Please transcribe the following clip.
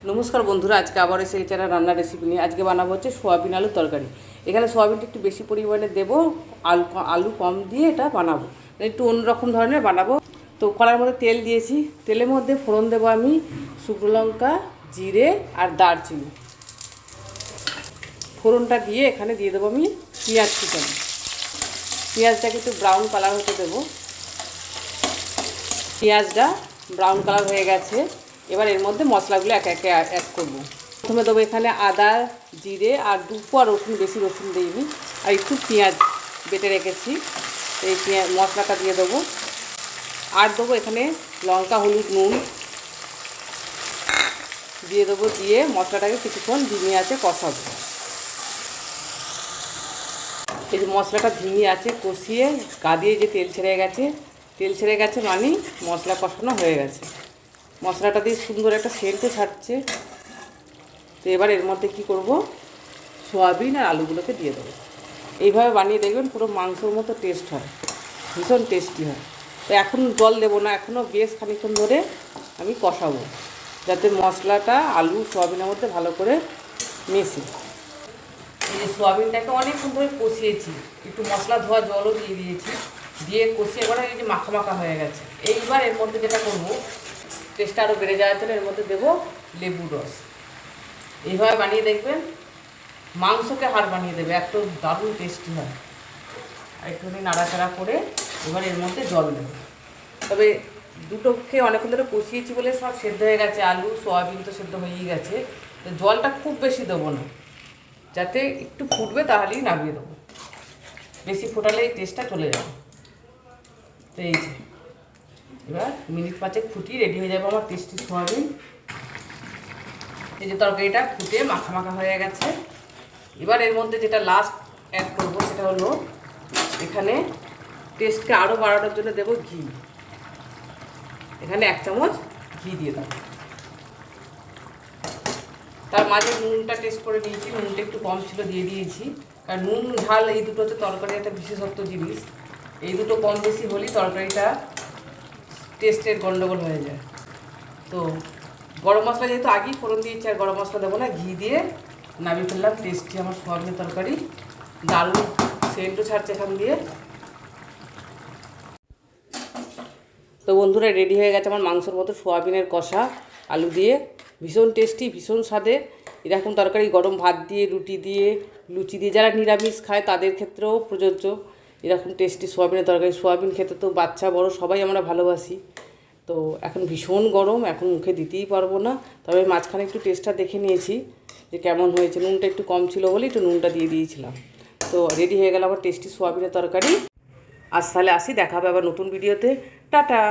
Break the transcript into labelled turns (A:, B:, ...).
A: নমস্কার বন্ধুরা, আজকে আবার এসে এছাড়া রান্নার রেসিপি নিয়ে আজকে বানাবো হচ্ছে সোয়াবিন আলু তরকারি। এখানে সোয়াবিনটা একটু বেশি পরিমাণে দেবো, আলু কম দিয়ে এটা বানাবো, একটু অন্যরকম ধরনের বানাবো। তো কড়ার মধ্যে তেল দিয়েছি, তেলের মধ্যে ফোড়ন দেবো আমি শুকনো লঙ্কা, জিরে আর দারচিনি। ফোড়নটা দিয়ে এখানে দিয়ে দেবো আমি পেঁয়াজ কুচানো। পেঁয়াজটাকে একটু ব্রাউন কালার হতে দেবো। পেঁয়াজটা ব্রাউন কালার হয়ে গেছে, এবার এর মধ্যে মশলাগুলো একে একে অ্যাড করবো। প্রথমে দেবো এখানে আদা, জিরে আর দুপো আর রসুন, বেশি রসুন দিইনি, আর একটু পেঁয়াজ বেটে রেখেছি, এই মশলাটা দিয়ে দেবো। আর দেবো এখানে লঙ্কা, হলুদ, নুন দিয়ে দেবো, দিয়ে মশলাটাকে কিছুক্ষণ ধিমে আছে কষাবো। এই যে মশলাটা ধিমে আছে কষিয়ে গা দিয়ে যে তেল ছেড়ে গেছে মানে মশলা কষানো হয়ে গেছে। মশলাটা দিয়ে সুন্দর একটা সেন্টও ছাড়ছে। তো এবার এর মধ্যে কী করব, সোয়াবিন আর আলুগুলোকে দিয়ে দেবো। এইভাবে বানিয়ে দেখবেন, পুরো মাংসর মতো টেস্ট হয়, ভীষণ টেস্টি হয়। তো এখন জল দেবো না, এখনও বেশ খানিকক্ষণ ধরে আমি কষাবো, যাতে মশলাটা আলু সোয়াবিনের মধ্যে ভালো করে মেশে। এই যে সোয়াবিনটাকে অনেকক্ষণ ধরে কষিয়েছি, একটু মশলা ধোয়া জলও দিয়ে দিয়েছি, দিয়ে কষিয়ে এবার এই যে মাখা মাখা হয়ে গেছে। এইবার এর মধ্যে যেটা করবো, টেস্টটা আরও বেড়ে যাওয়ার জন্য এর মধ্যে দেবো লেবুর রস। এইভাবে বানিয়ে দেখবেন, মাংসকে হাড় বানিয়ে দেবে, এত দারুণ টেস্টি হয়। আর একটুখানি নাড়াচাড়া করে এবার এর মধ্যে জল দেবো। তবে দুটোকে অনেকক্ষণ ধরে কষিয়েছি বলে সব সেদ্ধ হয়ে গেছে, আলু সোয়াবিন তো সেদ্ধ হয়েই গেছে। তো জলটা খুব বেশি দেবো না, যাতে একটু ফুটবে তাহলেই নামিয়ে দেবো, বেশি ফোটালে এই টেস্টটা চলে যাবে। তো এই যে এবার মিনিট 5 ফুটিয়ে রেডি হয়ে যাবে আমার টেস্টি সোয়াবিন। এই যে তরকারিটা ফুটে মাখা মাখা হয়ে গেছে। এবার এর মধ্যে যেটা লাস্ট অ্যাড করবো সেটা হলো, এখানে টেস্টকে আরও বাড়ানোর জন্য দেবো ঘি। এখানে 1 চামচ ঘি দিয়ে দেবো। তার মাঝে নুনটা টেস্ট করে নিয়েছি, নুনটা একটু কম ছিল, দিয়ে দিয়েছি। কারণ নুন ঝাল এই দুটো হচ্ছে তরকারির একটা বিশেষত্ব জিনিস, এই দুটো কম বেশি হলেই তরকারিটা টেস্টের গন্ডগোল হয়ে যায়। তো গরম মশলা যেহেতু আগেই ফোড়ন দিয়েছি, আর গরম মশলা দেবো না, ঘি দিয়ে নামিয়ে ফেললাম টেস্টি আমার সোয়াবিনের তরকারি। দারুণ সেন্টও ছাড়ছে এখান দিয়ে। তো বন্ধুরা, রেডি হয়ে গেছে আমার মাংসের মতো সোয়াবিনের কষা আলু দিয়ে, ভীষণ টেস্টি, ভীষণ স্বাদের। এরকম তরকারি গরম ভাত দিয়ে, রুটি দিয়ে, লুচি দিয়ে, যারা নিরামিষ খায় তাদের ক্ষেত্রেও প্রযোজ্য। এরকম টেস্টি সোয়াবিনের তরকারি, সোয়াবিন খেতে তো বাচ্চা বড় সবাই আমরা ভালোবাসি। তো এখন ভীষণ গরম, এখন মুখে দিতেই পারবো না, তবে মাঝখানে একটু টেস্টটা দেখে নিয়েছি যে কেমন হয়েছে। নুনটা একটু কম ছিল বলে একটু নুনটা দিয়ে দিয়েছিলাম। তো রেডি হয়ে গেল আমার টেস্টি সোয়াবিনের তরকারি। আজ তাহলে আসি, দেখা হবে আবার নতুন ভিডিওতে। টাটা।